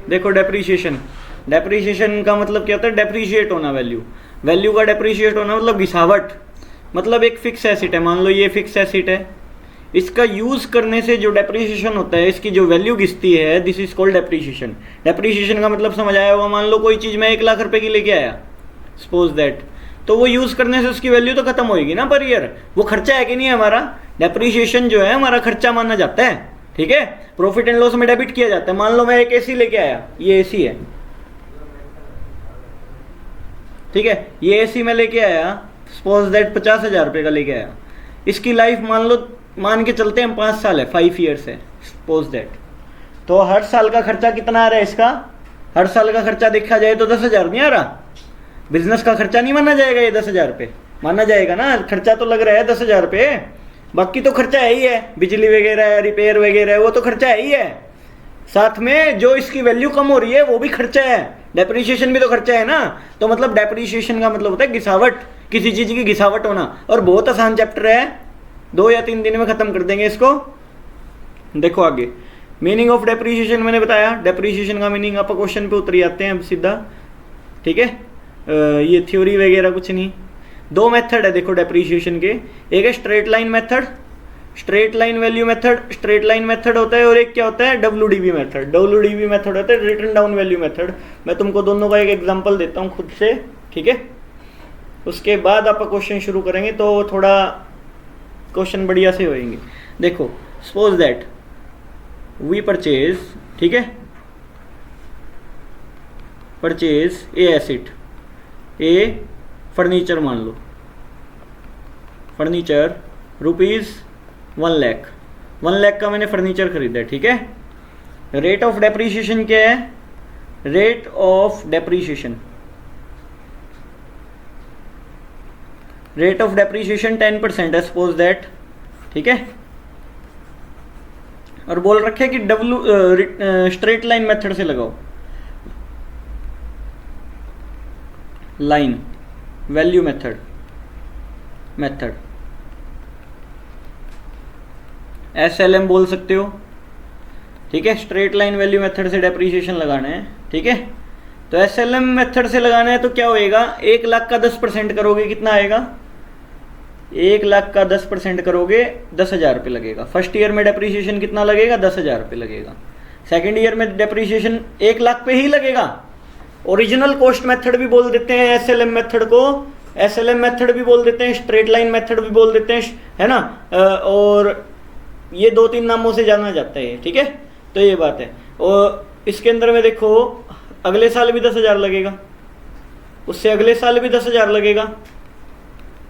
देखो depreciation, depreciation का मतलब क्या होता है? डेप्रीशिएट होना वैल्यू, वैल्यू का डेप्रीशिएट होना मतलब घिसावट। मतलब एक फिक्स एसेट है, मान लो ये फिक्स एसेट है, इसका यूज करने से जो डेप्रीशिएशन होता है, इसकी जो वैल्यू घिसती है, this is called depreciation. Depreciation का मतलब समझ आया होगा। मान लो कोई चीज मैं 1 लाख रुपए की लेके आया, सपोज दैट, तो वो यूज करने से उसकी वैल्यू तो खत्म होगी ना पर ईयर। वो खर्चा है कि नहीं है हमारा? डेप्रीशिएशन जो है हमारा खर्चा माना जाता है, ठीक है। प्रॉफिट एंड लॉस में डेबिट किया जाता है। मान लो मैं एक एसी लेके आया, ये एसी है, ठीक है, ये एसी मैं लेके आया, सपोज दैट 50,000 रुपये का लेके आया। इसकी लाइफ मान के चलते हैं 5 साल है, 5 ईयर्स है, सपोज दैट। तो हर साल का खर्चा कितना आ रहा है इसका? हर साल का खर्चा देखा जाए तो 10,000 नहीं आ रहा। बिजनेस का खर्चा नहीं माना जाएगा ये 10,000 रुपये, माना जाएगा ना। खर्चा तो लग रहा है 10,000 रुपये, बाकी तो खर्चा है ही है, बिजली वगैरह, रिपेयर वगैरह, वो तो खर्चा है ही है। साथ में जो इसकी वैल्यू कम हो रही है वो भी खर्चा है, डेप्रीशिएशन भी तो खर्चा है ना। तो मतलब डेप्रीशिएशन का मतलब होता है घिसावट, किसी चीज की घिसावट होना। और बहुत आसान चैप्टर है, 2 या 3 दिन में खत्म कर देंगे इसको। देखो आगे, मीनिंग ऑफ डेप्रीशिएशन मैंने बताया। डेप्रीशिएशन का मीनिंग आप क्वेश्चन पे उतर जाते हैं अब सीधा, ठीक है। ये थ्योरी वगैरह कुछ नहीं। 2 मेथड है देखो डेप्रीशिएशन के, एक है straight line method, straight line value method, straight line method होता है, और एक क्या होता है? WDV method. WDV मेथड होता है रिटन डाउन वैल्यू मेथड। मैं तुमको दोनों का एक एग्जांपल देता हूँ खुद से, ठीक है। उसके बाद आप क्वेश्चन शुरू करेंगे तो थोड़ा क्वेश्चन बढ़िया से होंगे। देखो सपोज दैट वी परचेज, ठीक है, purchase a asset, A furniture मान लो, फर्नीचर रुपीज 1 लाख, 1 लाख का मैंने फर्नीचर खरीदा है, ठीक है। रेट ऑफ डेप्रीशिएशन क्या है? Rate of depreciation, rate of depreciation 10% है, सपोज दैट, ठीक है। और बोल रखे कि स्ट्रेट लाइन मेथड से लगाओ, लाइन वैल्यू मेथड, SLM बोल सकते हो, ठीक है। स्ट्रेट लाइन वैल्यू मेथड से डेप्रीशिएशन लगाना है, ठीक है। तो SLM मेथड से लगाना है तो क्या होएगा? 1 लाख का 10% करोगे कितना आएगा? 1 लाख का 10% करोगे 10,000 रुपये लगेगा। फर्स्ट ईयर में डेप्रीशिएशन कितना लगेगा? 10,000 रुपये लगेगा। सेकेंड ईयर में डेप्रीशिएशन 1 लाख पे ही लगेगा। ओरिजिनल कॉस्ट मेथड भी बोल देते हैं SLM मेथड को, SLM मेथड भी बोल देते हैं, स्ट्रेट लाइन मेथड भी बोल देते हैं, है ना। और ये 2-3 नामों से जाना जाता है, ठीक है। तो ये बात है। और इसके अंदर में देखो अगले साल भी 10,000 लगेगा, उससे अगले साल भी 10,000 लगेगा,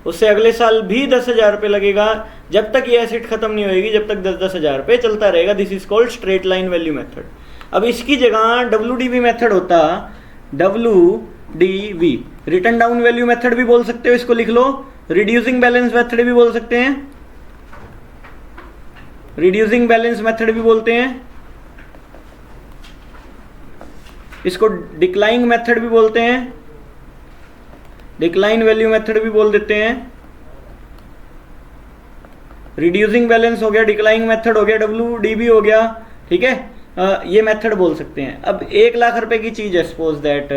उससे अगले साल भी 10,000 रुपये लगेगा, जब तक ये एसेट खत्म नहीं होगी, जब तक 10,000 रुपये चलता रहेगा। This is called straight line value method. अब इसकी जगह WDV मेथड होता, WDV return down value method भी बोल सकते हो, इसको लिख लो। रिड्यूसिंग बैलेंस मेथड भी बोल सकते हैं, रिड्यूसिंग बैलेंस मेथड भी बोलते हैं, इसको डिक्लाइन मेथड भी बोलते हैं, डिक्लाइन वैल्यू मेथड भी बोल देते हैं। रिड्यूसिंग बैलेंस हो गया, डिक्लाइन मेथड हो गया, WDV हो गया, ठीक है। ये मेथड बोल सकते हैं। अब 1 लाख रुपए की चीज है, सपोज दैट,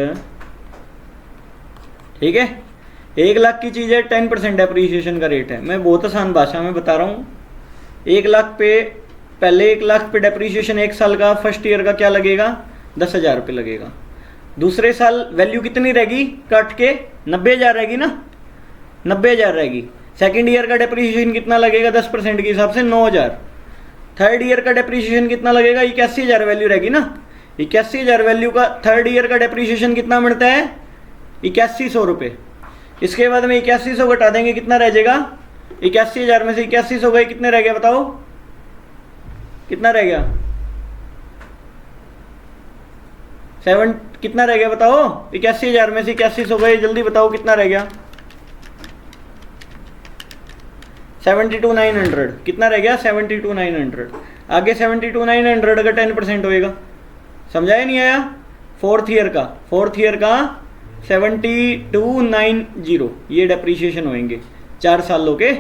ठीक है, 1 लाख की चीज है, 10% डेप्रीशिएशन का रेट है। मैं बहुत आसान भाषा में बता रहा हूँ। 1 लाख पे, पहले 1 लाख पे डेप्रीशिएशन 1 साल का, फर्स्ट ईयर का क्या लगेगा? 10,000 रुपये लगेगा। दूसरे साल वैल्यू कितनी रहेगी? काट के 90,000 रहेगी ना, 90,000 रहेगी। सेकेंड ईयर का डेप्रीशिएशन कितना लगेगा? 10% के हिसाब से 9,000। थर्ड ईयर का डेप्रीशिएशन कितना लगेगा? 81,000 वैल्यू रहेगी ना, 81,000 वैल्यू का थर्ड ईयर का डेप्रीशिएशन कितना मिलता है? 8100 रुपये। इसके बाद में 8100 घटा देंगे, कितना रह जाएगा? 81,000 में से 8100 गए, कितने रह गए बताओ? कितना रह गया? 7 कितना रह गया बताओ? 81,000 में से 8100 गए, जल्दी बताओ कितना रह गया? 72,900। कितना रह गया? 72,900। आगे 72,900 का 10% होएगा, समझाया नहीं आया? फोर्थ ईयर का 72,90 ये डेप्रीशिएशन होंगे 4 सालों के,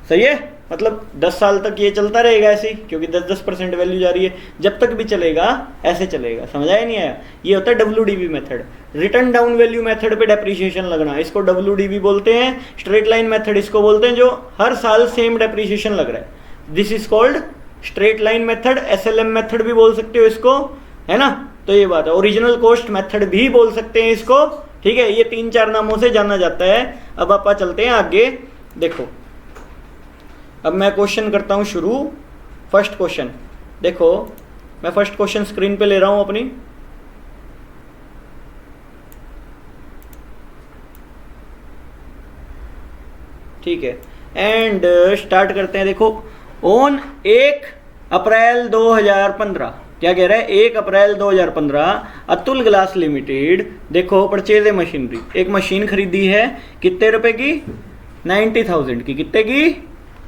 सही है। मतलब 10 साल तक ये चलता रहेगा ऐसे ही, क्योंकि 10-10% वैल्यू जा रही है, जब तक भी चलेगा ऐसे चलेगा। समझा या नहीं आया? ये होता है WDV method, return down value method पे डेप्रीशिएशन लगना, इसको WDV बोलते हैं। स्ट्रेट लाइन मेथड इसको बोलते हैं जो हर साल सेम डेप्रीशिएशन लग रहा है, this is called straight line method. SLM method भी बोल सकते हो इसको, है ना। तो ये बात है, ओरिजिनल कॉस्ट मेथड भी बोल सकते हैं इसको, ठीक है। ये 3-4 नामों से जाना जाता है। अब आप चलते हैं आगे, देखो अब मैं क्वेश्चन करता हूं शुरू। फर्स्ट क्वेश्चन देखो, मैं फर्स्ट क्वेश्चन स्क्रीन पे ले रहा हूं अपनी, ठीक है। एंड स्टार्ट करते हैं। देखो, ऑन 1 अप्रैल 2015, क्या कह रहा है, 1 अप्रैल 2015 अतुल ग्लास लिमिटेड, देखो परचेज ए मशीनरी, एक मशीन खरीदी है, कितने रुपए की, 90,000 की, कितने की,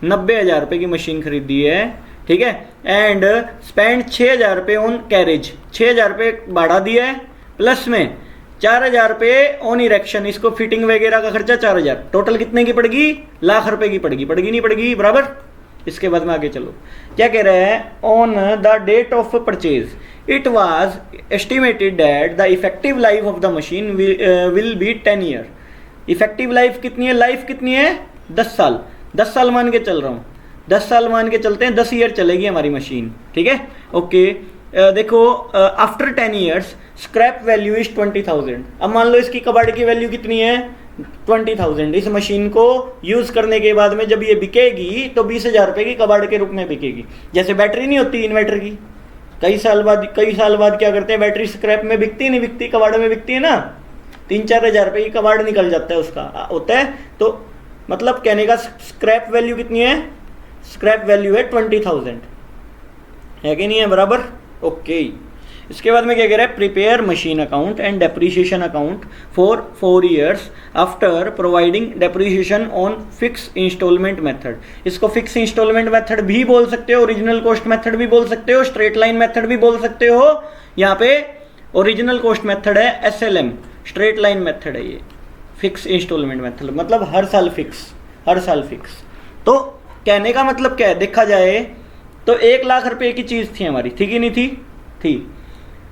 90,000 रुपए की मशीन खरीदी है, ठीक है। एंड स्पेंड 6,000 रुपये ऑन कैरेज, 6,000 रुपये भाड़ा दिया है, प्लस में 4,000 रुपये ऑन इरेक्शन, इसको फिटिंग वगैरह का खर्चा 4,000, टोटल कितने की पड़ेगी, लाख रुपए की पड़ेगी, पड़ेगी नहीं पड़ेगी, बराबर। इसके बाद में आगे चलो, क्या कह रहा है, on the date of purchase it was estimated that the effective life of the machine will be 10 year. Effective life कितनी है, लाइफ कितनी है, 10 साल, 10 साल मान के चल रहा हूँ, 10 साल मान के चलते हैं, 10 ईयर चलेगी हमारी मशीन, ठीक है, ओके। देखो, after 10 years scrap value is 20,000। अब मान लो इसकी कबाड़ की वैल्यू कितनी है, 20,000। इस मशीन को यूज करने के बाद में जब ये बिकेगी तो 20,000 रुपये की कबाड़ के रूप में बिकेगी। जैसे बैटरी नहीं होती इन्वर्टर की, कई साल बाद क्या करते हैं, बैटरी स्क्रैप में बिकती नहीं, बिकती कबाड़ में बिकती है ना, 3-4 हज़ार रुपये की कबाड़ निकल जाता है उसका, होता है। तो मतलब कहने का स्क्रैप वैल्यू कितनी है, स्क्रैप वैल्यू है 20,000, है कि नहीं है, बराबर, ओके। इसके बाद में क्या कह रहा है, prepare machine account and depreciation account for 4 years after providing depreciation on fix instalment method. इसको फिक्स इंस्टॉलमेंट मेथड भी बोल सकते हो, ओरिजिनल कॉस्ट मेथड भी बोल सकते हो, स्ट्रेट लाइन मेथड भी बोल सकते हो। यहाँ पे ओरिजिनल कॉस्ट मेथड है SLM, स्ट्रेट लाइन मेथड है ये फिक्स इंस्टॉलमेंट मेथड, मतलब हर साल फिक्स, हर साल फिक्स। तो कहने का मतलब क्या है, देखा जाए तो 1 लाख रुपए की चीज़ थी हमारी, थी कि नहीं थी, थी।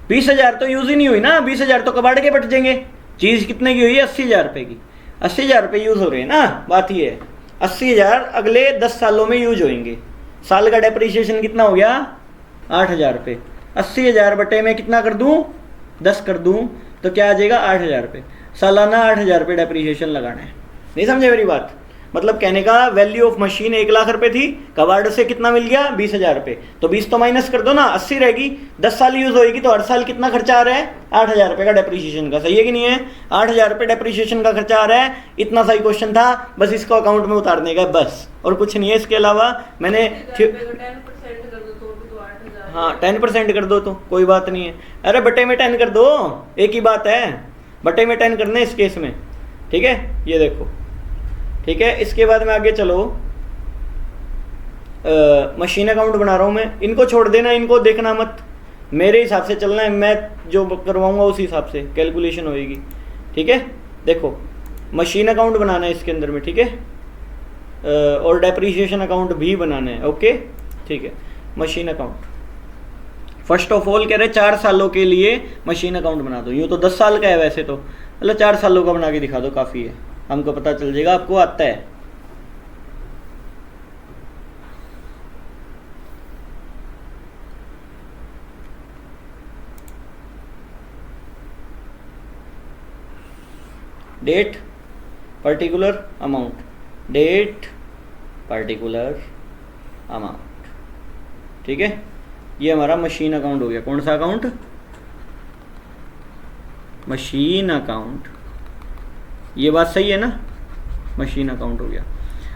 20,000 तो यूज ही नहीं हुई ना, 20,000 तो कबाड़ के बच जाएंगे। चीज़ कितने की हुई है, 80,000 रुपये की, 80,000 रुपये यूज़ हो रहे हैं ना, बात ही है। 80,000 अगले 10 सालों में यूज होंगे। साल का डेप्रीशिएशन कितना हो गया, 8,000 रुपये। 80,000 बटे में कितना कर दूँ, 10 कर दूँ, तो क्या आ जाएगा, 8,000 रुपये। सालाना 8,000 रुपये डेप्रीशिएशन लगाना है। नहीं समझे मेरी बात, मतलब कहने का वैल्यू ऑफ मशीन 1 लाख रुपए थी, कबाड़ से कितना मिल गया, 20,000 रुपये। तो 20 तो माइनस कर दो ना, 80 रहेगी, 10 साल यूज होएगी, तो हर साल कितना खर्चा आ रहा है, 8,000 रुपये का डेप्रीशिएशन का, सही है कि नहीं है, 8,000 रुपये डेप्रीशिएशन का खर्चा आ रहा है। इतना सही क्वेश्चन था, बस इसको अकाउंट में उतारने का, बस, और कुछ नहीं है। इसके अलावा मैंने हाँ 10% कर दो तो कोई बात नहीं है, अरे बटे में 10 कर दो, एक ही बात है, बटे में 10 करना है इस केस में, ठीक है। ये देखो, ठीक है। इसके बाद में आगे चलो, मशीन अकाउंट बना रहा हूँ मैं, इनको छोड़ देना, इनको देखना मत, मेरे हिसाब से चलना है, मैं जो करवाऊंगा उस हिसाब से कैलकुलेशन होएगी, ठीक है। देखो, मशीन अकाउंट बनाना है इसके अंदर में, ठीक है, और डेप्रीशिएशन अकाउंट भी बनाना है, ओके, ठीक है। Machine account first of all कह रहे 4 सालों के लिए मशीन अकाउंट बना दो। यूँ तो 10 साल का है वैसे तो, मतलब 4 सालों का बना के दिखा दो, काफ़ी है, हमको पता चल जाएगा आपको आता है। Date particular amount, date particular amount, ठीक है। ये हमारा मशीन अकाउंट हो गया। कौन सा अकाउंट, मशीन अकाउंट, ये बात सही है ना, मशीन अकाउंट हो गया।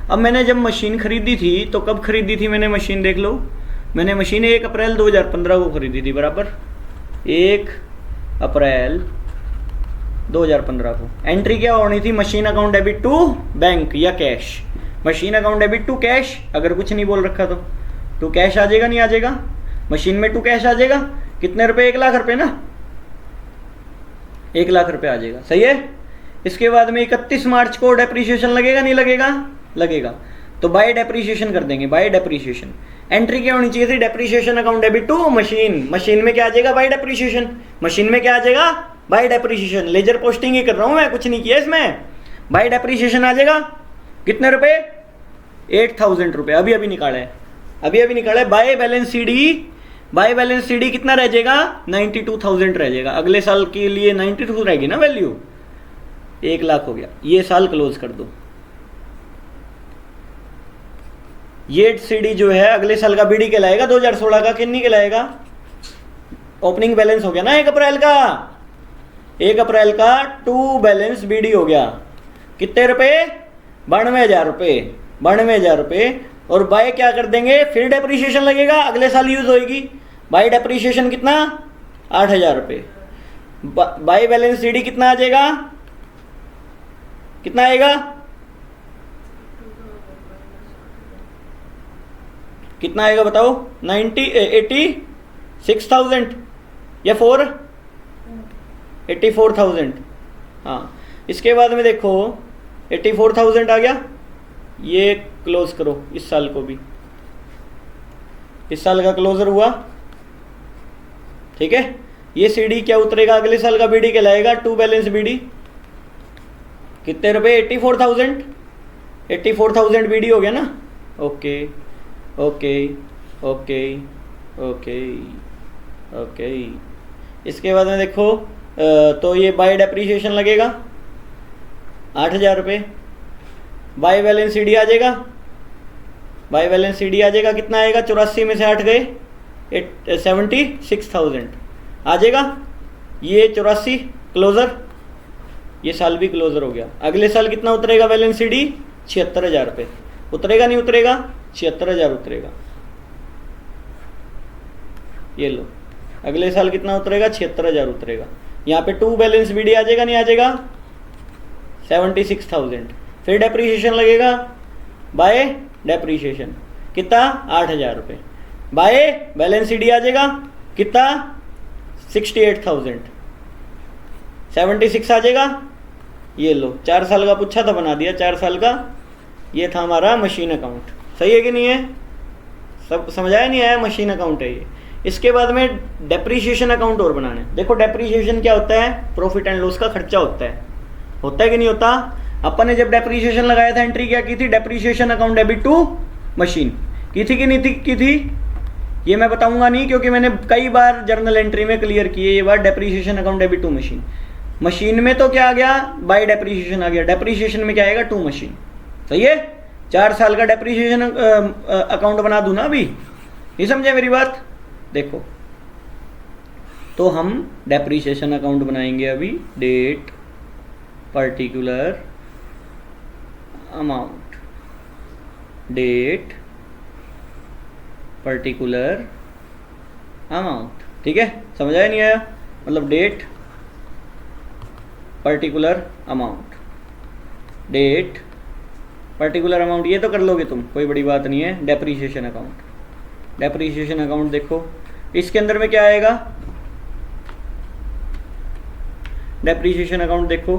अब मैंने जब मशीन खरीदी थी तो कब खरीदी थी मैंने मशीन, देख लो, मैंने मशीन 1 अप्रैल 2015 को खरीदी थी, बराबर, 1 अप्रैल 2015 को। एंट्री क्या होनी थी, machine account debit to bank या cash, machine account debit to cash, अगर कुछ नहीं बोल रखा तो कैश आ जाएगा, नहीं आ जाएगा, मशीन में टू कैश आ जाएगा, कितने रुपए, 1 लाख रुपए ना, 1 लाख रुपए आ जाएगा, सही है। इसके बाद में 31 मार्च को डेप्रीशिएशन लगेगा, नहीं लगेगा, लगेगा। तो बाय डेप्रीशिएशन कर देंगे, बाय डेप्रीशिएशन। एंट्री क्या होनी चाहिए थी, depreciation account debit to machine. Machine में क्या आ जाएगा, बाय डेप्रीशिएशन। मशीन में क्या आ जाएगा, बाय डेप्रीशिएशन। लेजर पोस्टिंग ही कर रहा हूं मैं, कुछ नहीं किया इसमें। बाय डेप्रीशिएशन आ जाएगा कितने रुपए, 8000 रुपए। अभी अभी निकाला है, अभी अभी निकाला है। By balance CD, by balance CD कितना रह जाएगा, 92000 रह जाएगा। अगले साल के लिए 92 रहेगी ना वैल्यू, 1 लाख हो गया। ये साल क्लोज कर दो। ये सीडी जो है अगले साल का बीडी कहलाएगा, 2016 का किन्नी कहलाएगा, ओपनिंग बैलेंस हो गया ना 1 अप्रैल का। 1 अप्रैल का टू बैलेंस बीडी हो गया कितने रुपए, 92,000 रुपए, 92,000 रुपए। और बाय क्या कर देंगे, फिर डेप्रीशिएशन लगेगा, अगले साल यूज होएगी। बाय डेप्रीशिएशन कितना, 8,000 रुपए। बाय बैलेंस सीडी कितना आ जाएगा, कितना आएगा, कितना आएगा बताओ, 86,000 या 84,000। हाँ, इसके बाद में देखो 84,000 आ गया। ये क्लोज करो इस साल को भी, इस साल का क्लोजर हुआ, ठीक है। ये सीडी क्या उतरेगा, अगले साल का बीडी कहलाएगा, टू बैलेंस बीडी। कितने रुपए, 84,000, 84,000 बीडी हो गया ना। Okay okay okay okay okay. इसके बाद में देखो तो ये बाय डेप्रीशिएशन लगेगा 8,000 रुपये। बाय बैलेंस सीडी आ जाएगा, बाय बैलेंस सीडी आ जाएगा, कितना आएगा, 84 में से 8 गए, 76,000 आ जाएगा। ये 84 क्लोजर, ये साल भी क्लोजर हो गया। अगले साल कितना उतरेगा बैलेंस सीडी, 76,000 रुपये। उतरेगा नहीं उतरेगा, 76,000 उतरेगा। ये लो, अगले साल कितना उतरेगा, 76,000 उतरेगा। यहाँ पे टू बैलेंस बीडी आ जाएगा, नहीं आ जाएगा, 76,000। फिर डेप्रीशिएशन लगेगा, बाय डेप्रीशिएशन कितना, 8,000 रुपये। बाय बैलेंस सीडी आ जाएगा कितना, 68,000, 76 आ जाएगा। ये लो, 4 साल का पूछा था, बना दिया 4 साल का। ये था हमारा मशीन अकाउंट, सही है कि नहीं है, सब समझ आया नहीं आया, मशीन अकाउंट है ये। इसके बाद में डेप्रीशिएशन अकाउंट और बनाने। देखो डेप्रीशिएशन क्या होता है, प्रॉफिट एंड लॉस का खर्चा होता है कि नहीं होता। अपन ने जब डेप्रीशिएशन लगाया था, एंट्री क्या की थी, depreciation account debit to machine की थी कि नहीं थी, की थी, ये मैं बताऊंगा नहीं, क्योंकि मैंने कई बार जर्नल एंट्री में क्लियर किए ये बात। Depreciation account debit to machine, machine में तो क्या आ गया, बाय डेप्रीशिएशन आ गया, डेप्रीशिएशन में क्या आएगा, टू मशीन। सही है, 4 साल का डेप्रीशिएशन अकाउंट बना दूं ना अभी, ये समझे मेरी बात। देखो तो हम डेप्रीशिएशन अकाउंट बनाएंगे अभी, date particular amount, date particular amount, ठीक है। समझ आया नहीं आया, मतलब date particular amount, date particular amount, ये तो कर लोगे तुम, कोई बड़ी बात नहीं है। डेप्रीशिएशन अकाउंट, डेप्रीशिएशन अकाउंट देखो इसके अंदर में क्या आएगा, डेप्रीशिएशन अकाउंट देखो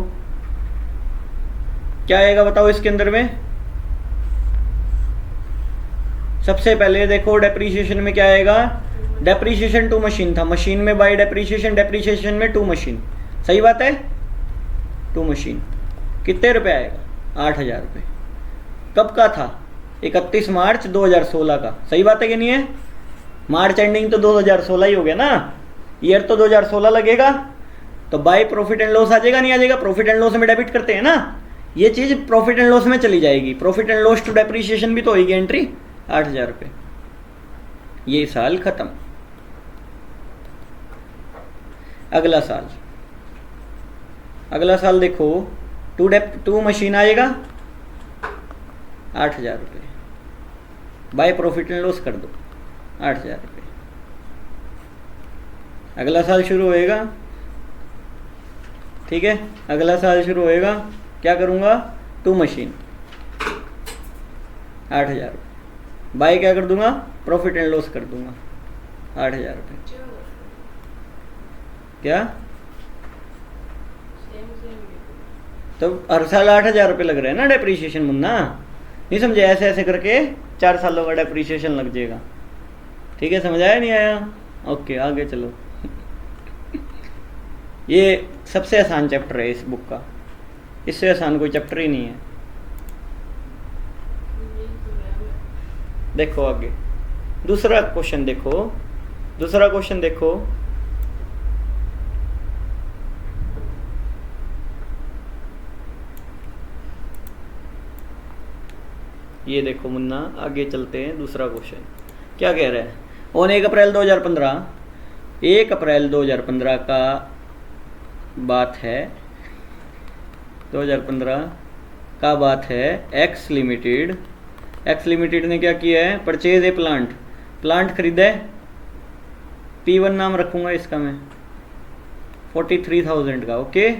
क्या आएगा, बताओ इसके अंदर में। सबसे पहले देखो डेप्रीशिएशन में क्या आएगा, डेप्रीशिएशन टू मशीन था, मशीन में बाय डेप्रीशिएशन, डेप्रीशिएशन में टू मशीन, सही बात है। टू मशीन कितने रुपए आएगा, 8,000 रुपये। कब का था, 31 मार्च 2016 का, सही बात है कि नहीं है। मार्च एंडिंग तो 2016 ही हो गया ना, ईयर तो 2016 लगेगा। तो बाय प्रॉफिट एंड लॉस आ जाएगा, नहीं आ जाएगा, प्रॉफिट एंड लॉस में डेबिट करते हैं ना, ये चीज प्रॉफिट एंड लॉस में चली जाएगी। Profit and loss to depreciation भी तो होगी एंट्री, 8,000 रुपये। ये साल खत्म। अगला साल, अगला साल देखो टू मशीन आएगा, 8,000 रुपये। बाय प्रॉफिट एंड लॉस कर दो, 8,000 रुपये। अगला साल शुरू होएगा, ठीक है, अगला साल शुरू होएगा, क्या करूँगा, टू मशीन, 8,000 रुपये। बाय क्या कर दूंगा, प्रॉफिट एंड लॉस कर दूंगा, 8,000 रुपये। क्या तो हर साल 8,000 रुपये लग रहे हैं ना डेप्रीशिएशन मुन्ना, नहीं समझे, ऐसे ऐसे करके 4 सालों का डेप्रीशिएशन लग जाएगा। ठीक है, समझ आया नहीं आया? ओके, आगे चलो। ये सबसे आसान चैप्टर है इस बुक का, इससे आसान कोई चैप्टर ही नहीं है। देखो आगे दूसरा क्वेश्चन देखो, दूसरा क्वेश्चन देखो। ये देखो मुन्ना, आगे चलते हैं। दूसरा क्वेश्चन क्या कह रहा है? ऑन 1 अप्रैल 2015, 1 अप्रैल 2015 का बात है, 2015 का बात है। एक्स लिमिटेड ने क्या किया है? परचेज ए प्लांट खरीदा है। P1 नाम रखूंगा इसका मैं, 43,000 का। Okay,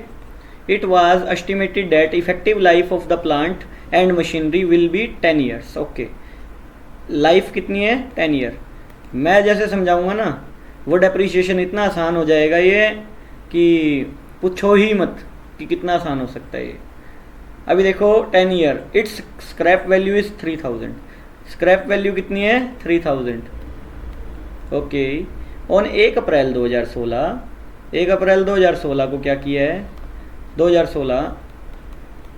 it was estimated that effective life of the plant and machinery will be 10 years. Okay, life कितनी है? 10 ईयर। मैं जैसे समझाऊंगा ना, वो डेप्रीशिएशन इतना आसान हो जाएगा ये कि पूछो ही मत कि कितना आसान हो सकता है ये। अभी देखो 10 year, it's scrap value is 3000। Scrap value कितनी है? 3000। ओके, ऑन 1 अप्रैल 2016, 1 अप्रैल 2016 को क्या किया है? 2016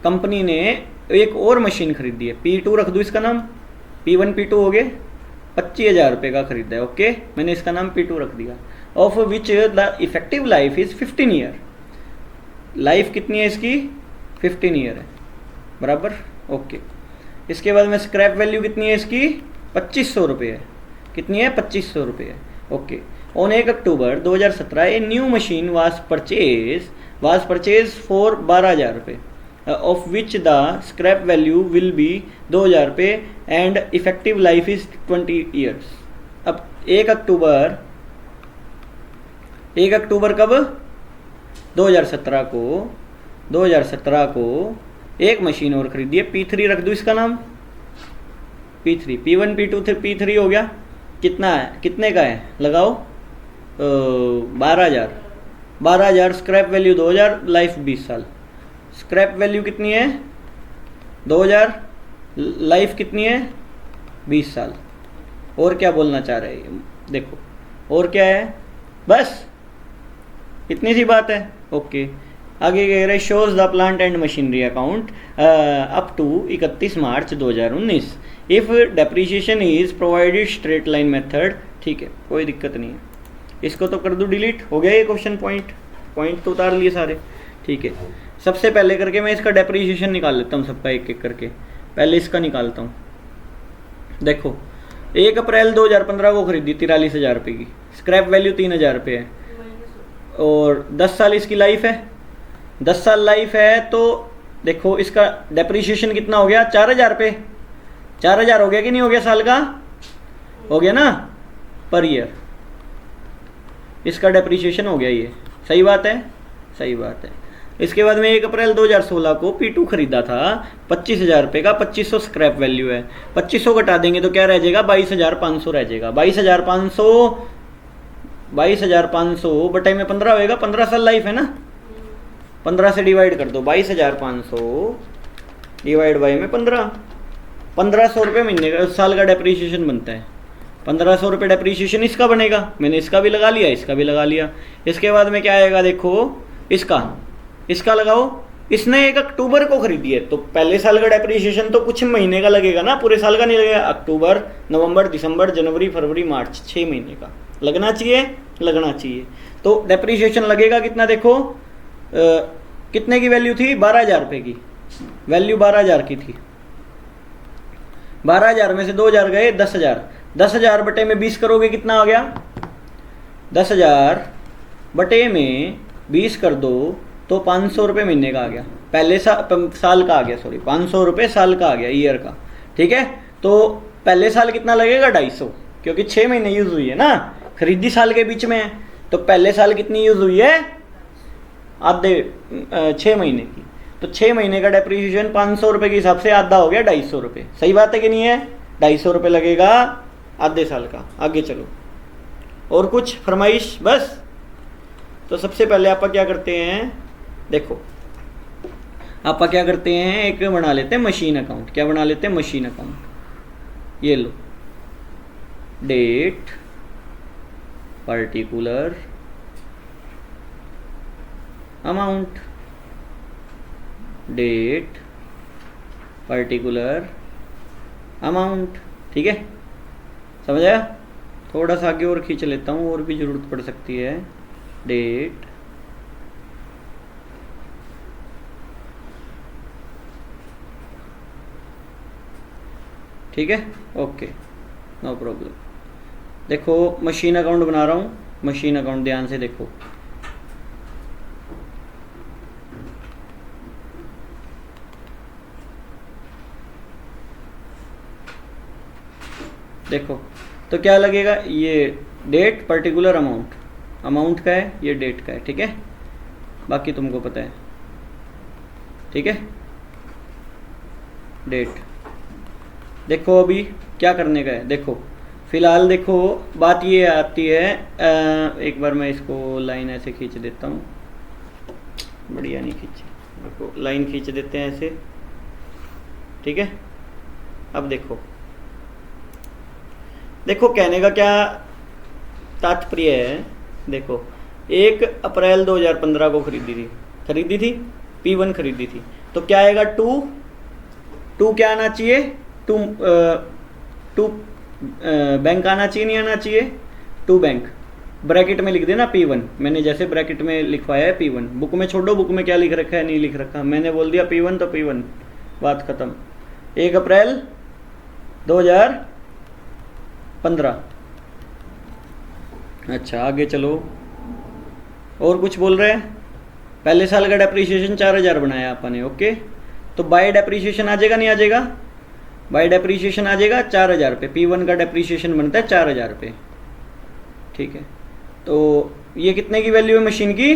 कंपनी ने एक और मशीन खरीदी है। P2 रख दूँ इसका नाम, P1 P2 हो गए, 25,000 रुपये का खरीदा है। ओके, मैंने इसका नाम P2 रख दिया। Of which the effective life is 15 year. Life कितनी है इसकी? 15 ईयर है, बराबर। ओके, इसके बाद में स्क्रैप वैल्यू कितनी है इसकी? 2500 रुपये है। कितनी है? 2500 रुपये है। Okay, on 1 October 2017 a new machine was purchase for 12,000 रुपये, of which the scrap value will be 2,000 रुपये and effective life is 20 years. अब 1 अक्टूबर कब? 2017 को एक मशीन और खरीदी है। P3 रख दूँ इसका नाम, P3, P1 P2 P3 हो गया। कितना है? कितने का है? लगाओ 12,000। स्क्रैप वैल्यू 2,000, लाइफ 20 साल। स्क्रैप वैल्यू कितनी है? 2,000, लाइफ कितनी है? 20 साल। और क्या बोलना चाह रहे हैं? देखो और क्या है? बस इतनी सी बात है। ओके, आगे कह रहे shows the plant and machinery account up to 31 March 2019 if depreciation is provided straight line method. ठीक है, कोई दिक्कत नहीं है। इसको तो कर दूँ डिलीट, हो गया ये क्वेश्चन। पॉइंट तो उतार लिए सारे। ठीक है, सबसे पहले करके मैं इसका डेप्रीशिएशन निकाल लेता हूँ सबका एक एक करके। पहले इसका निकालता हूँ। देखो 1 अप्रैल 2015 को खरीदी 43,000 रुपये की, स्क्रैप वैल्यू 3,000 रुपये है और 10 साल इसकी लाइफ है। 10 साल लाइफ है तो देखो इसका डेप्रीशिएशन कितना हो गया? 4,000 रुपये। 4,000 हो गया कि नहीं हो गया? साल का हो गया ना, पर ईयर इसका डेप्रीशिएशन हो गया। ये सही बात है, सही बात है। इसके बाद में 1 अप्रैल 2016 को P2 खरीदा था 25,000 रुपये का, 2500 स्क्रैप वैल्यू है। 2500 घटा देंगे तो क्या रह जाएगा? 22,500 रह जाएगा। 22,500 बटे में 15 होएगा। 15 साल लाइफ है ना, 15 से डिवाइड कर दो। 22,500 डिवाइड बाई में 15, 1,500 रुपये महीने का साल का डेप्रीशिएशन बनता है। 1,500 रुपये डेप्रीशिएशन इसका बनेगा। मैंने इसका भी लगा लिया, इसका भी लगा लिया। इसके बाद में क्या आएगा? देखो इसका लगाओ। इसने 1 अक्टूबर को खरीदी है तो पहले साल का डेप्रीशिएशन तो कुछ महीने का लगेगा ना, पूरे साल का नहीं लगेगा। अक्टूबर, नवंबर, दिसंबर, जनवरी, फरवरी, मार्च, 6 महीने का लगना चाहिए, लगना चाहिए। तो डेप्रीशिएशन लगेगा कितना? देखो कितने की वैल्यू थी? 12,000 रुपये की वैल्यू, 12,000 की थी। 12,000 में से 2,000 गए, 10,000। 10,000 बटे में 20 करोगे कितना आ गया? 10,000 बटे में 20 कर दो तो 500 रुपये महीने का आ गया। पहले साल का आ गया, सॉरी 500 रुपये साल का आ गया, ईयर का। ठीक है, तो पहले साल कितना लगेगा? 250, क्योंकि 6 महीने यूज हुई है ना, खरीदी साल के बीच में है। तो पहले साल कितनी यूज हुई है? आधे 6 महीने की। तो 6 महीने का डेप्रीशिएशन 500 रुपये के हिसाब से आधा हो गया 250 रुपये। सही बात है कि नहीं है? 250 रुपये लगेगा आधे साल का। आगे चलो, और कुछ फरमाइश? बस। तो सबसे पहले आप क्या करते हैं? देखो आप क्या करते हैं, एक बना लेते हैं मशीन अकाउंट। क्या बना लेते हैं, मशीन अकाउंट। ये लो, date particular amount, date particular amount. ठीक है, समझ आया? थोड़ा सा आगे और खींच लेता हूँ, और भी ज़रूरत पड़ सकती है। डेट ठीक है, ओके, नो प्रॉब्लम। देखो मशीन अकाउंट बना रहा हूँ, मशीन अकाउंट ध्यान से देखो। देखो तो क्या लगेगा, ये डेट पर्टिकुलर अमाउंट, अमाउंट का है, ये डेट का है। ठीक है, बाकी तुमको पता है। ठीक है, डेट। देखो अभी क्या करने का है, देखो फिलहाल देखो बात ये आती है, एक बार मैं इसको लाइन ऐसे खींच देता हूँ, बढ़िया नहीं खींची, देखो लाइन खींच देते हैं ऐसे। ठीक है, अब देखो, देखो कहने का क्या तात्पर्य है। देखो 1 अप्रैल 2015 को खरीदी थी P1 खरीदी थी, तो क्या आएगा, टू क्या आना चाहिए, टू बैंक आना चाहिए, नहीं आना चाहिए, टू बैंक। ब्रैकेट में लिख देना P1, मैंने जैसे ब्रैकेट में लिखवाया है P1। बुक में छोड़ो, बुक में क्या लिख रखा है, नहीं लिख रखा, मैंने बोल दिया P1 तो P1, बात खत्म। 1 अप्रैल 2015। अच्छा आगे चलो, और कुछ बोल रहे हैं। पहले साल का डेप्रीशिएशन 4000 बनाया आपने, ओके। तो बाय डेप्रीशिएशन आ जाएगा, नहीं आ जाएगा, बाय डेप्रीशिएशन आ जाएगा 4000 पे। P1 का डेप्रीशिएशन बनता है 4000 पे। ठीक है, तो ये कितने की वैल्यू है मशीन की,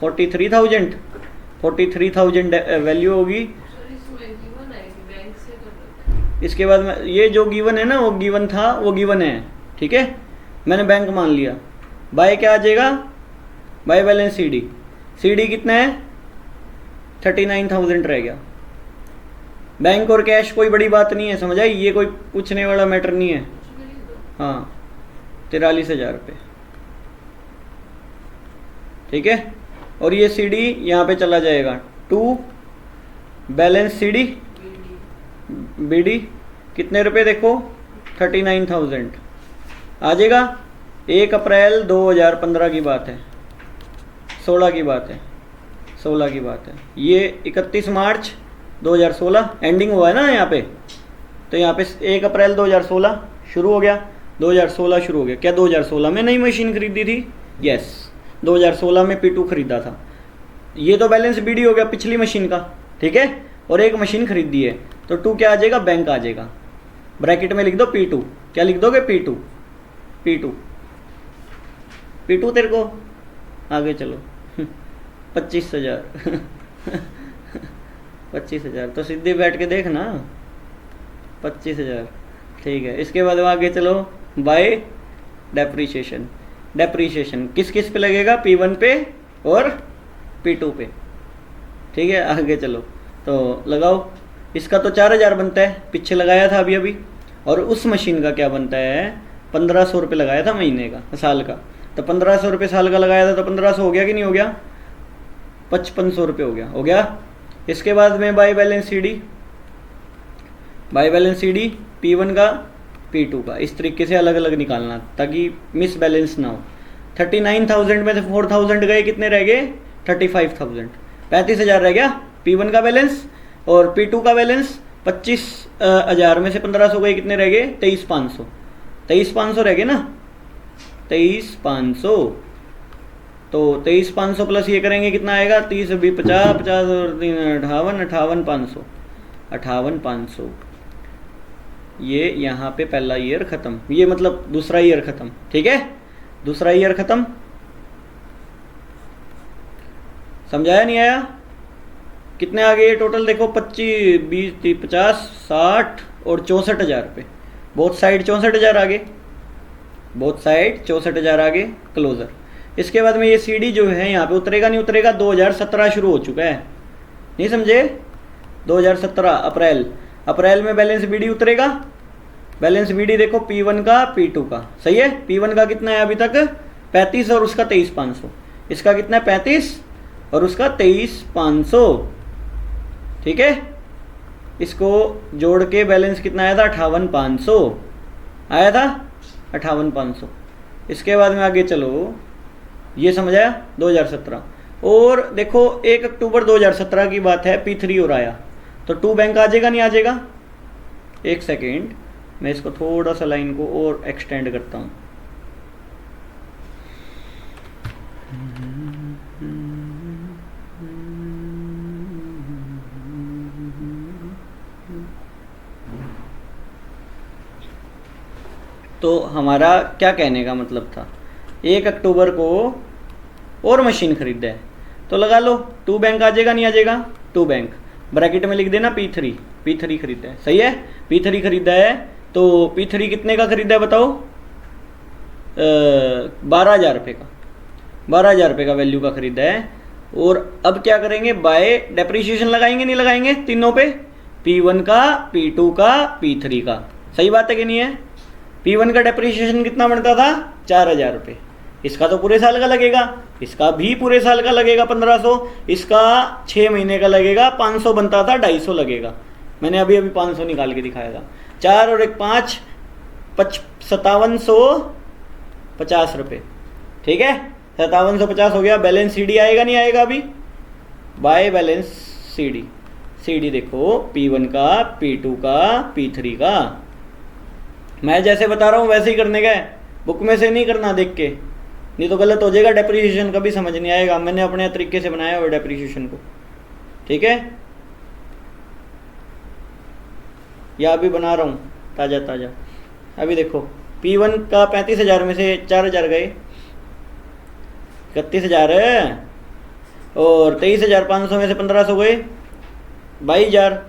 43,000 वैल्यू होगी। इसके बाद में ये जो गिवन है ना, वो गिवन था, वो गिवन है। ठीक है, मैंने बैंक मान लिया। बाय क्या आ जाएगा, बाय बैलेंस CD कितना है, 39,000 रह गया। बैंक और कैश कोई बड़ी बात नहीं है, समझ आई, ये कोई पूछने वाला मैटर नहीं है। हाँ 43,000 पे। ठीक है, और ये CD यहाँ पे चला जाएगा, टू बैलेंस CD BD कितने रुपए, देखो 39,000 आ जाएगा। 1 अप्रैल 2015 की बात है, 16 की बात है। ये 31 मार्च 2016 एंडिंग हुआ है ना यहाँ पे, तो यहाँ पे 1 अप्रैल 2016 शुरू हो गया, 2016 शुरू हो गया। क्या 2016 में नई मशीन खरीदी थी, यस 2016 में P2 खरीदा था। ये तो बैलेंस BD हो गया पिछली मशीन का। ठीक है, और एक मशीन खरीदी है, तो 2 क्या आ जाएगा, बैंक आ जाएगा। ब्रैकेट में लिख दो P2, क्या लिख दोगे, P2 तेरे को। आगे चलो 25,000 25,000 तो सीधे बैठ के देखना, 25,000। ठीक है, इसके बाद आगे चलो, बाय डेप्रीशिएशन किस किस पे लगेगा, P1 पे और P2 पे। ठीक है, आगे चलो तो लगाओ। इसका तो 4000 बनता है, पीछे लगाया था अभी। और उस मशीन का क्या बनता है, 1500 रुपये लगाया था महीने का, साल का। तो 1500 रुपये साल का लगाया था, तो 1500 हो गया कि नहीं हो गया, 5500 रुपये हो गया। इसके बाद में बाय बैलेंस CD P1 का P2 का, इस तरीके से अलग अलग निकालना ताकि मिस बैलेंस ना हो। 39,000 में से 4,000 गए, कितने रह गए, 35,000, 35,000 रह गया P1 का बैलेंस। और P2 का बैलेंस 25,000 में से 1500 गए, कितने रह गए, 23,500 रह गए ना, 23,500। तो 23,500 प्लस ये करेंगे कितना आएगा, 30 भी 50 50 और 3 58,500 58,500। ये यहाँ पे पहला ईयर खत्म, ये मतलब दूसरा ईयर खत्म। ठीक है, दूसरा ईयर खत्म, समझाया नहीं आया, कितने आ गए टोटल, देखो 25 20 30 50 60 और 64,000 रुपये। बोथ साइड 64,000 आ गए, बोथ साइड 64,000 आ गए क्लोजर। इसके बाद में ये सीडी जो है यहाँ पे उतरेगा नहीं उतरेगा, 2017 शुरू हो चुका है, नहीं समझे? 2017 अप्रैल में बैलेंस बीडी उतरेगा। बैलेंस बीडी देखो P1 का P2 का, सही है। P1 का कितना है अभी तक 35 और उसका 23,500, इसका कितना है 35 और उसका 23,500, ठीक है। इसको जोड़ के बैलेंस कितना आया था 58,500 आया था, 58,500। इसके बाद में आगे चलो, ये समझ आया 2017। और देखो 1 अक्टूबर 2017 की बात है, P3 और आया तो 2 बैंक आ जाएगा नहीं आ जाएगा? एक सेकेंड, मैं इसको थोड़ा सा लाइन को और एक्सटेंड करता हूँ। तो हमारा क्या कहने का मतलब था, 1 अक्टूबर को और मशीन खरीदा है तो लगा लो 2 बैंक आ जाएगा नहीं आ जाएगा? 2 बैंक ब्रैकेट में लिख देना P3 खरीदा है, सही है। P3 खरीदा है तो P3 कितने का खरीदा है बताओ? 12,000 रुपये का, 12,000 रुपये का वैल्यू का खरीदा है। और अब क्या करेंगे, बाय डेप्रीशिएशन लगाएंगे नहीं लगाएंगे तीनों पे, P1 का P2 का P3 का, सही बात है कि नहीं है? P1 का डेप्रीशिएशन कितना बनता था 4,000 रुपये, इसका तो पूरे साल का लगेगा, इसका भी पूरे साल का लगेगा 1,500, इसका 6 महीने का लगेगा 500 बनता था 250 लगेगा। मैंने अभी 500 निकाल के दिखाया था। 4 और 1 5 5750 रुपये, ठीक है। 5750 हो गया। बैलेंस सीडी आएगा नहीं आएगा अभी? बाय बैलेंस सीडी देखो P1 का P2 का P3 का, मैं जैसे बता रहा हूँ वैसे ही करने का है, बुक में से नहीं करना देख के, नहीं तो गलत हो जाएगा, डेप्रीशिएशन कभी समझ नहीं आएगा। मैंने अपने तरीके से बनाया हुआ डेप्रीशिएशन को, ठीक है। या अभी बना रहा हूँ ताज़ा। अभी देखो P1 का 35,000 में से 4,000 गए, 31,000 और 23,500 में से 1,500 गए, 22,000।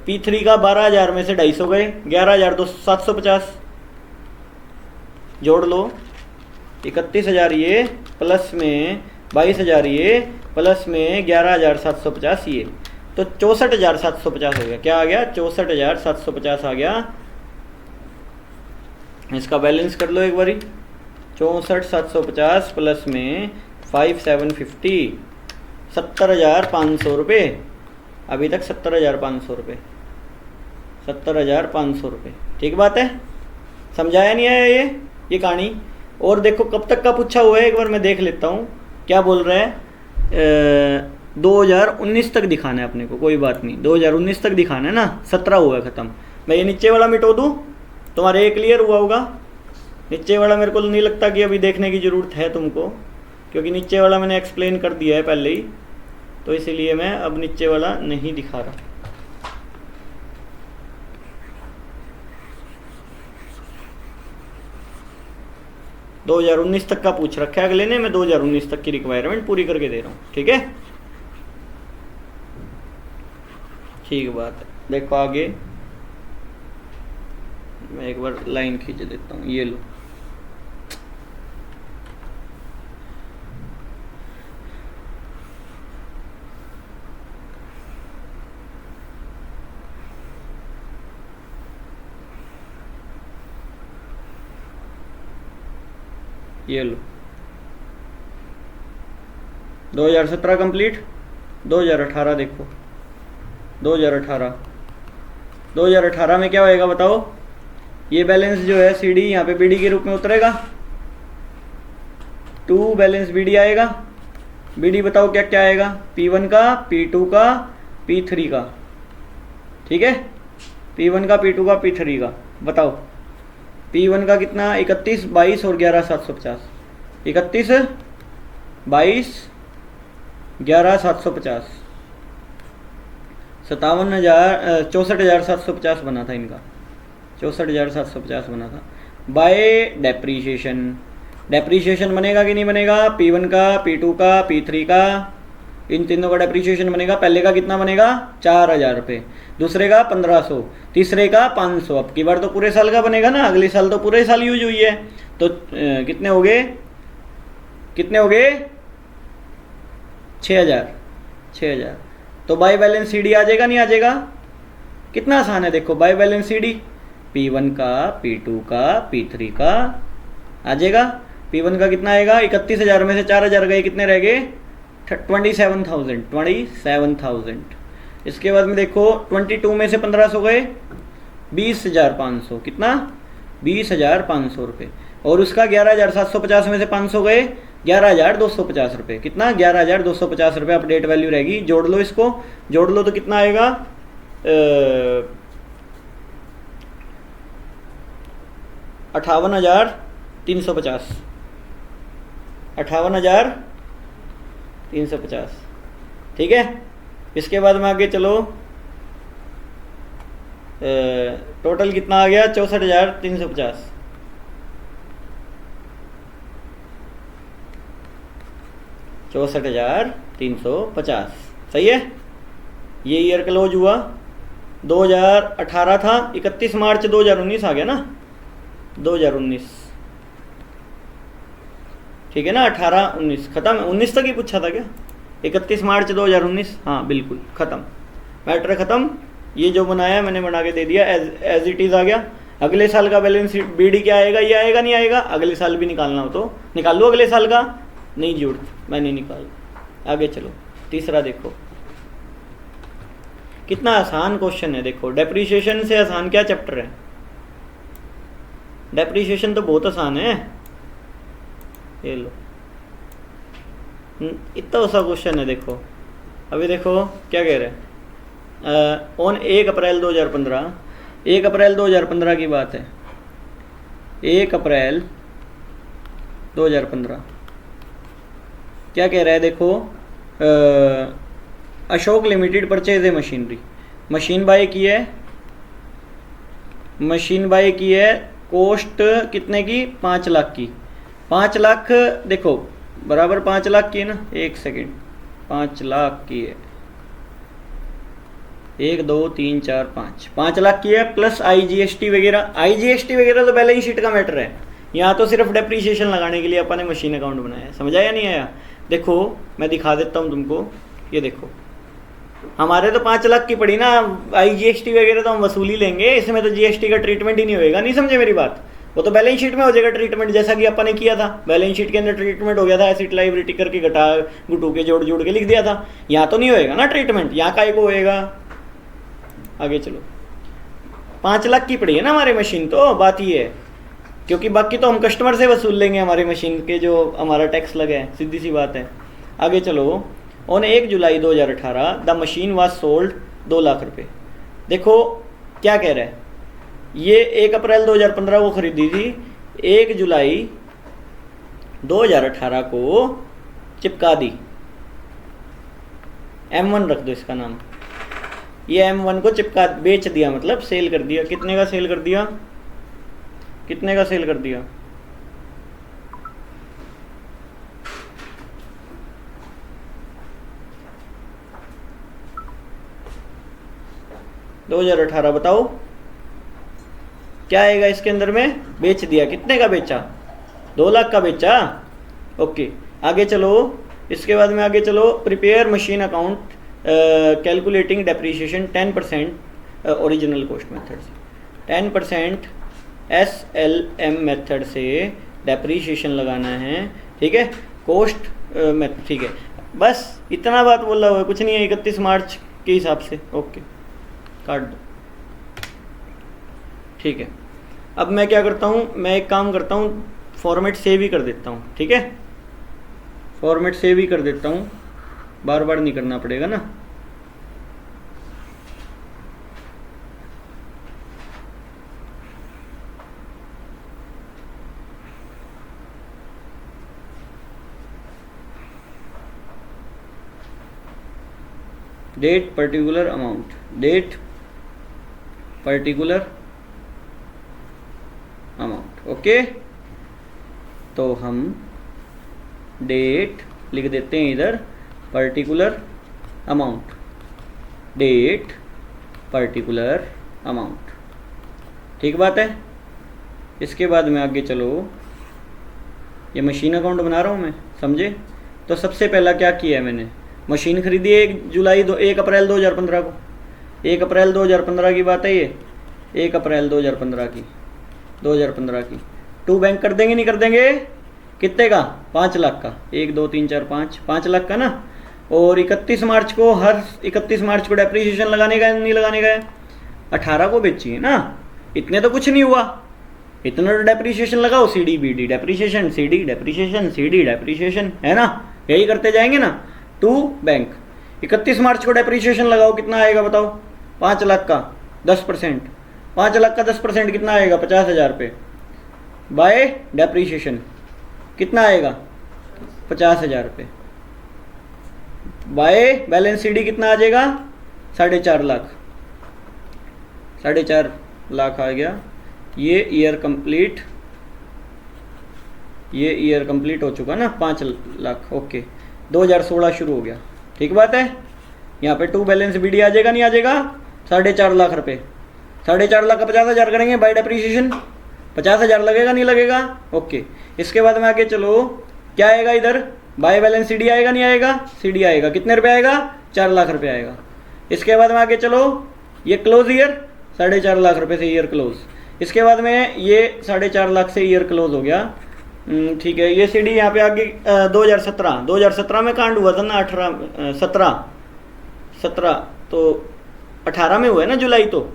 P3 का 12,000 में से 250 गए, 11,000 तो 750 जोड़ लो, 31,000 ये प्लस में 22,000 ये प्लस में 11,750 ये, तो 64,750 हो गया। क्या आ गया? 64,750 आ गया। इसका बैलेंस कर लो एक बारी, 64,750 प्लस में 5,750, 70,500 रुपये। अभी तक 70,500 रुपये, 70,500 रुपये, ठीक बात है। समझाया नहीं है ये कहानी? और देखो कब तक का पूछा हुआ है, एक बार मैं देख लेता हूँ क्या बोल रहा है। 2019 तक दिखाना है अपने को, कोई बात नहीं, 2019 तक दिखाना है ना, 17 हुआ है ख़त्म। मैं ये नीचे वाला मिटो दूँ, तुम्हारे ये क्लियर हुआ होगा। नीचे वाला मेरे को नहीं लगता कि अभी देखने की ज़रूरत है तुमको, क्योंकि नीचे वाला मैंने एक्सप्लेन कर दिया है पहले ही, तो इसीलिए मैं अब नीचे वाला नहीं दिखा रहा। दो 2019 तक का पूछ रखा है अगले ने, मैं 2019 तक की रिक्वायरमेंट पूरी करके दे रहा हूँ, ठीक है। ठीक बात है। देखो आगे मैं एक बार लाइन खींच देता हूँ, ये लो। ये लो 2017 कंप्लीट। 2018 देखो, 2018 में क्या होएगा बताओ? ये बैलेंस जो है सीडी यहाँ पे बीडी के रूप में उतरेगा, 2 बैलेंस बीडी आएगा। बीडी बताओ क्या क्या आएगा? P1 का, P2 का, P3 का, ठीक है। P1 का, P2 का, P3 का बताओ। P1 का कितना? 31, 22 और 11,750। 31, 22, 11,750, 64,750 बना था इनका, 64,750 बना था। बाय डेप्रीशिएशन बनेगा कि नहीं बनेगा? P1 का, P2 का, P3 का, इन तीनों का डेप्रीशिएशन बनेगा। पहले का कितना बनेगा? 4,000 रुपये, दूसरे का 1,500, तीसरे का 500। अब की बार तो पूरे साल का बनेगा ना, अगले साल तो पूरे साल यूज हुई है, तो कितने हो गए, कितने हो गए, 6000, 6000। तो बाई बैलेंस सी डी आ जाएगा नहीं आ जाएगा? कितना आसान है देखो, by balance C D P1 का, P2 का, P3 का आ जाएगा। P1 का कितना आएगा, 31,000 में से 4,000 गए, कितने रह गए, 27,000, 27,000। इसके बाद में देखो 22 में से 1500 गए, 20,500, कितना, 20,500 रुपये। और उसका 11,750 में से 500 गए, 11,250 रुपये, कितना, 11,250 रुपये अपडेट वैल्यू रहेगी। जोड़ लो इसको, जोड़ लो तो कितना आएगा, 58,350, 58,350, ठीक है। इसके बाद में आगे चलो, टोटल कितना आ गया, 64,350, 64,350, सही है। ये ईयर क्लोज हुआ, 2018 था, 31 मार्च 2019 आ गया ना, 2019, ठीक है ना, 18 19 खत्म, 19 तक ही पूछा था क्या, 31 मार्च 2019, हाँ बिल्कुल खत्म, मैटर खत्म। ये जो बनाया मैंने बना के दे दिया, एज इट इज़ आ गया। अगले साल का बैलेंस बीडी क्या आएगा, ये आएगा नहीं आएगा, अगले साल भी निकालना हो तो निकाल लो, अगले साल का नहीं जरूरत, मैं नहीं निकाल। आगे चलो, तीसरा देखो, कितना आसान क्वेश्चन है। देखो डेप्रीशिएशन से आसान क्या चैप्टर है, डेप्रीशिएशन तो बहुत आसान है, ये लो, इतना सा क्वेश्चन है। देखो अभी देखो क्या कह रहे हैं, ऑन 1 अप्रैल 2015, 1 अप्रैल 2015 की बात है, 1 अप्रैल 2015 क्या कह रहा है, देखो अशोक लिमिटेड परचेज है मशीनरी, मशीन बाय की है, मशीन बाय की है, कॉस्ट कितने की, 5 लाख की, 5 लाख देखो बराबर 5 लाख की है ना, एक सेकेंड, 5 लाख की है, 1 2 3 4 5 लाख की है, प्लस IGST वगैरह, IGST वगैरह तो बैलेंस शीट का मैटर है, यहाँ तो सिर्फ डेप्रीशिएशन लगाने के लिए अपन ने मशीन अकाउंट बनाया है, समझ आया नहीं आया। देखो मैं दिखा देता हूँ तुमको, ये देखो हमारे तो 5 लाख की पड़ी ना, IGST वगैरह तो हम वसूली लेंगे, इसमें तो GST का ट्रीटमेंट ही नहीं होएगा, नहीं समझे मेरी बात, वो तो बैलेंस शीट में हो जाएगा ट्रीटमेंट, जैसा कि अपन ने किया था, बैलेंस शीट के अंदर ट्रीटमेंट हो गया था, एसिड लाइबिलिटी करके घटा घुटू के जोड़ जोड़ के लिख दिया था, यहाँ तो नहीं होएगा ना ट्रीटमेंट, यहाँ काय को होएगा। आगे चलो, 5 लाख की पड़ी है ना हमारी मशीन, तो बात ये है, क्योंकि बाकी तो हम कस्टमर से वसूल लेंगे हमारी मशीन के जो हमारा टैक्स लगा है, सीधी सी बात है। आगे चलो, on 1 July 2018 the machine was sold 2 lakh रुपए। देखो क्या कह रहा है, ये 1 अप्रैल 2015 को खरीदी थी, 1 जुलाई 2018 को चिपका दी, M1 रख दो इसका नाम, ये M1 को चिपका बेच दिया, मतलब सेल कर दिया। कितने का सेल कर दिया, कितने का सेल कर दिया, 2018 बताओ क्या आएगा इसके अंदर में, बेच दिया, कितने का बेचा, 2 लाख का बेचा। ओके आगे चलो, इसके बाद में आगे चलो, prepare machine account calculating depreciation 10% original cost method से, 10% SLM मेथड से डेप्रीशिएशन लगाना है, ठीक है, कॉस्ट मेथड, ठीक है, बस इतना बात बोला हुआ है, कुछ नहीं है, 31 मार्च के हिसाब से। ओके काट दो, ठीक है। अब मैं क्या करता हूँ, मैं एक काम करता हूँ, फॉर्मेट सेव ही कर देता हूँ, ठीक है, फॉर्मेट सेव ही कर देता हूँ, बार बार नहीं करना पड़ेगा ना। Date particular amount, date particular amount, okay. तो हम डेट लिख देते हैं इधर, particular amount, date particular amount, ठीक बात है। इसके बाद में आगे चलो, ये मशीन अकाउंट बना रहा हूँ मैं, समझे। तो सबसे पहला क्या किया है मैंने, मशीन खरीदी है 1 अप्रैल 2015 को, 1 अप्रैल 2015 की बात है ये, 1 अप्रैल 2015 की। टू बैंक कर देंगे नहीं कर देंगे, कितने का, 5 लाख का, 1 2 3 4 5 लाख का ना। और 31 मार्च को, हर 31 मार्च को डेप्रीशिएशन लगाने का नहीं लगाने का है, 18 को बेची है ना, इतने तो कुछ नहीं हुआ, इतना तो डेप्रीशिएशन लगाओ, CD BD depreciation, CD depreciation, CD depreciation, है ना, यही करते जाएंगे ना। टू बैंक 31 मार्च को डेप्रीशिएशन लगाओ, कितना आएगा बताओ, 5 लाख का 10%, 5 लाख का 10% कितना आएगा, 50,000 रुपये, बाय डेप्रीशिएशन कितना आएगा, 50,000 रुपये, बाय बैलेंस सीडी कितना आ जाएगा, 4.5 लाख, 4.5 लाख आ गया। ये ईयर कंप्लीट हो चुका ना, 5 लाख, ओके। 2016 शुरू हो गया, ठीक बात है। यहाँ पे टू बैलेंस बीडी आ जाएगा नहीं आ जाएगा, 4.5 लाख रुपए, 4.5 लाख का 50,000 करेंगे बाय डेप्रीशिएशन, 50,000 लगेगा नहीं लगेगा, ओके। इसके बाद में आगे चलो, क्या आएगा इधर, बाय बैलेंस सीडी आएगा नहीं आएगा, सीडी आएगा, कितने रुपए आएगा, 4 लाख रुपए आएगा। इसके बाद में आगे चलो, ये क्लोज ईयर, 4.5 लाख रुपए से ईयर क्लोज। इसके बाद में ये 4.5 लाख से ईयर क्लोज हो गया, ठीक है। ये सीडी यहाँ पे आगे 2017 में कांड हुआ था ना, 17 तो 18 में हुआ है ना जुलाई, तो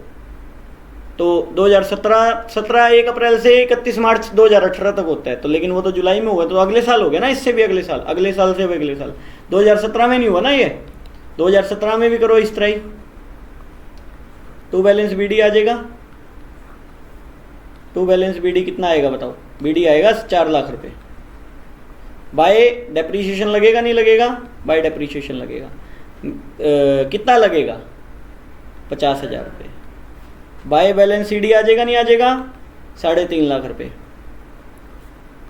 2017 1 अप्रैल से 31 मार्च 2018 तक होता है, तो लेकिन वो तो जुलाई में हुआ, तो अगले साल हो गया ना, इससे भी अगले साल से भी अगले साल। 2017 में नहीं हुआ ना ये, 2017 में भी करो इस तरह ही, टू बैलेंस बीडी आ जाएगा। टू बैलेंस बीडी कितना आएगा बताओ, बीडी आएगा 4 लाख रुपए, बाय डेप्रीशिएशन लगेगा नहीं लगेगा, बाय डेप्रीशिएशन लगेगा, कितना लगेगा, 50,000 रुपये, बाय बैलेंस सीडी आ जाएगा नहीं आ जाएगा, 3.5 लाख रुपए,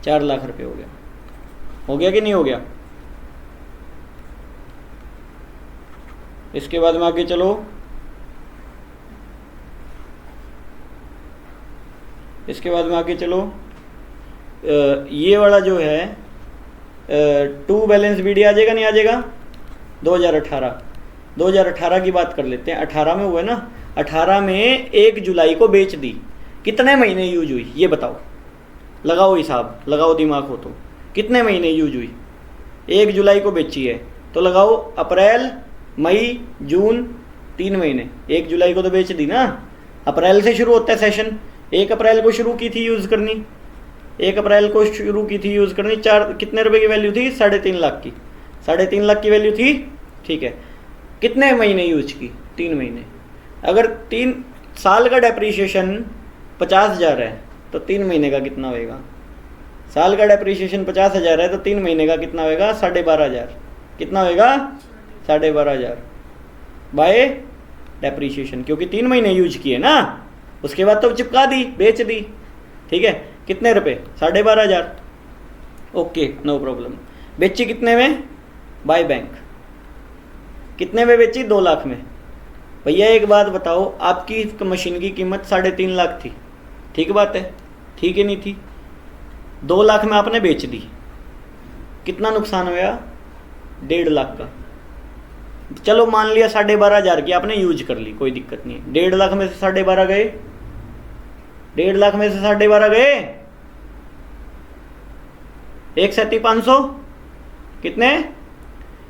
4 लाख रुपए हो गया कि नहीं हो गया। इसके बाद में आगे चलो, ये वाला जो है टू बैलेंस बीडी आ जाएगा नहीं आ जाएगा, 2018 की बात कर लेते हैं। 18 में हुआ है ना, 18 में 1 जुलाई को बेच दी, कितने महीने यूज हुई ये बताओ, लगाओ हिसाब, लगाओ दिमाग हो तो, कितने महीने यूज हुई, 1 जुलाई को बेची है तो लगाओ अप्रैल मई जून, 3 महीने, 1 जुलाई को तो बेच दी ना, अप्रैल से शुरू होता है सेशन, 1 अप्रैल को शुरू की थी यूज करनी, 1 अप्रैल को शुरू की थी यूज करनी, कितने रुपए की वैल्यू थी, 3.5 लाख की, 3.5 लाख की वैल्यू थी, ठीक है। कितने महीने यूज की, 3 महीने। अगर 3 साल का डेप्रीशिएशन 50,000 है तो 3 महीने का कितना होएगा, साल का डेप्रीशिएशन 50,000 है तो 3 महीने का कितना होएगा, 12,500, कितना होएगा, 12,500 बाय डेप्रीशिएशन, क्योंकि 3 महीने यूज किए ना, उसके बाद तो चिपका दी, बेच दी, ठीक है। कितने रुपए, 12,500, ओके, नो प्रॉब्लम। बेची कितने में, बाय बैंक, कितने में बेची, 2 लाख में। भैया एक बात बताओ, आपकी मशीन की कीमत 3.5 लाख थी, ठीक बात है, ठीक है नहीं थी, 2 लाख में आपने बेच दी, कितना नुकसान हुआ, 1.5 लाख का। चलो मान लिया 12,500 की आपने यूज कर ली, कोई दिक्कत नहीं है, 1.5 लाख में से 12,500 गए, 1.5 लाख में से 12,500 गए, 1,37,500, कितने,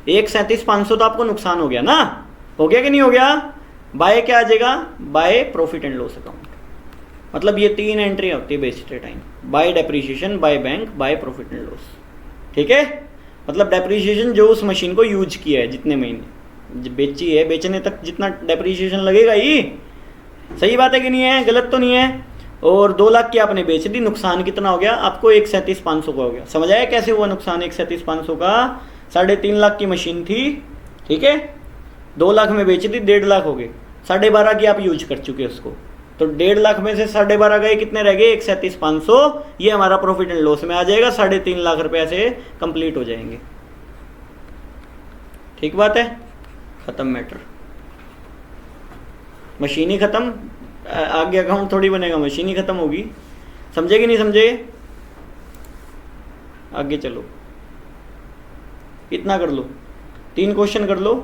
1,37,500 तो आपको नुकसान हो गया ना, हो गया कि नहीं हो गया। बाय क्या आ जाएगा, by profit and loss account, मतलब ये 3 एंट्री होती है बेचते time, by depreciation, by bank, by profit and loss, ठीक है। मतलब डेप्रीशिएशन जो उस मशीन को यूज किया है, जितने महीने बेची है, बेचने तक जितना डेप्रीशिएशन लगेगा ही, सही बात है कि नहीं है, गलत तो नहीं है। और 2 लाख की आपने बेच दी, नुकसान कितना हो गया आपको, 1,37,500 का हो गया। समझ आया कैसे हुआ नुकसान 1,37,500 का, 3.5 लाख की मशीन थी, ठीक है, 2 लाख में बेची थी, 1.5 लाख हो गए, 12,500 की आप यूज कर चुके उसको, तो 1.5 लाख में से 12,500 गए, कितने रह गए, 1,37,500, ये हमारा प्रॉफिट एंड लॉस में आ जाएगा, 3.5 लाख रुपए से कंप्लीट हो जाएंगे, ठीक बात है, खत्म मैटर, मशीन ही खत्म, आगे अकाउंट थोड़ी बनेगा, मशीन ही खत्म होगी। समझे कि नहीं समझे, आगे चलो, इतना कर लो, 3 क्वेश्चन कर लो,